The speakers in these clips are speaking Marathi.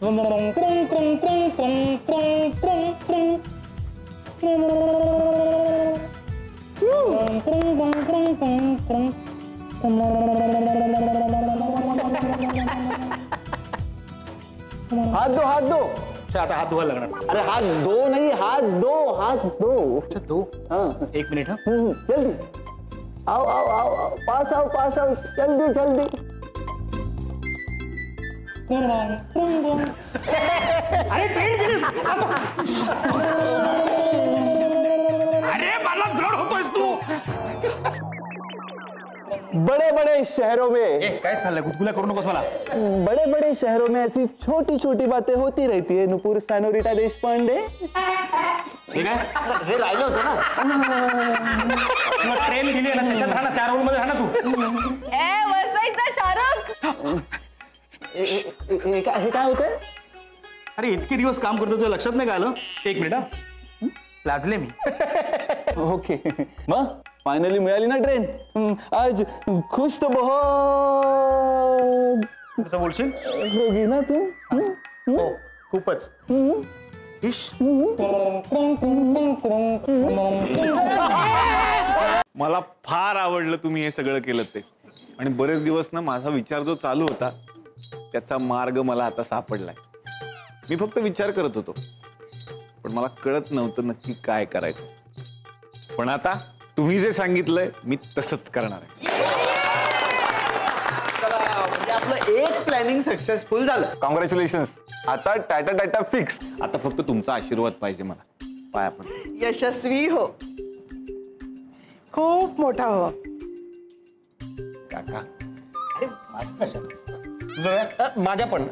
हाथ दो, हाथ दो। अच्छा आता हाथ धुवायला लागणार. अरे हाथ दो नहीं, हाथ दो, हाथ दो. अच्छा दो. हाँ. एक मिनिट हा. जल्दी. आओ आओ आओ आओ, पास आओ, जल्दी जल्दी. अरे ट्रेन गेली. अरे मला जड होतोयस तू. बड़े बड़े शहरों में काय चाललंय गुदगुल्या करू नकोस मला. बड़े बड़े शहरों में ऐसी छोटी छोटी बातें होती रहती है. नुपुर सानोरिटा देशपांडे. ठीक आहे हे राहिलं होतं ना. ट्रेन गेली ना त्याच्यात राहा ना त्या रोल मध्ये राहा ना तू. ए वसईचा शाहरुख. हे काय होतंय. अरे इतके दिवस काम करतो तुझ्या लक्षात नाही का आलं. एक मिनिट हा. लाजले मी. ओके मग फायनली मिळाली ना ट्रेन. आज खुश तो बहुत कसं बोलशील. होगी ना तू. हो खूपच. इश. मला फार आवडलं तुम्ही हे सगळं केलं ते. आणि बरेच दिवस ना माझा विचार जो चालू होता त्याचा मार्ग मला आता सापडलाय. मी फक्त विचार करत होतो पण मला कळत नव्हतं नक्की काय करायचं. पण आता तुम्ही जे सांगितलंय मी तसंच करणार आहे. म्हणजे आपलं एक प्लॅनिंग सक्सेसफुल झालं. कॉंग्रॅच्युलेशन. आता टाटा टाटा फिक्स. आता फक्त तुमचा आशीर्वाद पाहिजे मला. पाया पडतो. यशस्वी हो, खूप मोठा हो. काका तुझं माझ्या पण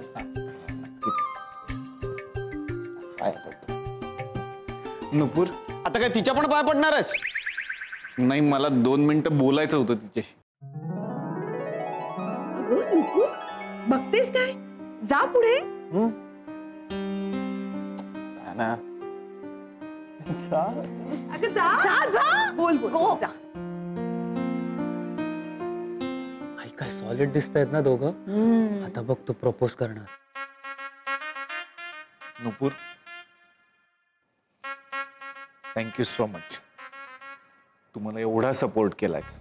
पाया पडतो. नुपूर आता काय तिच्या पण पाया पडणारच. नाही मला 2 मिनिटं बोलायचं होतं तिच्याशी. अगं नुपूर, बघतेस काय. जा पुढे. ना अगं जा जा जा. बोल बोल जा. आई काय सॉलिड दिसतायत ना दोघं. आता बघ तू प्रपोज करणार. नुपूर थँक्यू सो मच. तू मला एवढा सपोर्ट केलायस.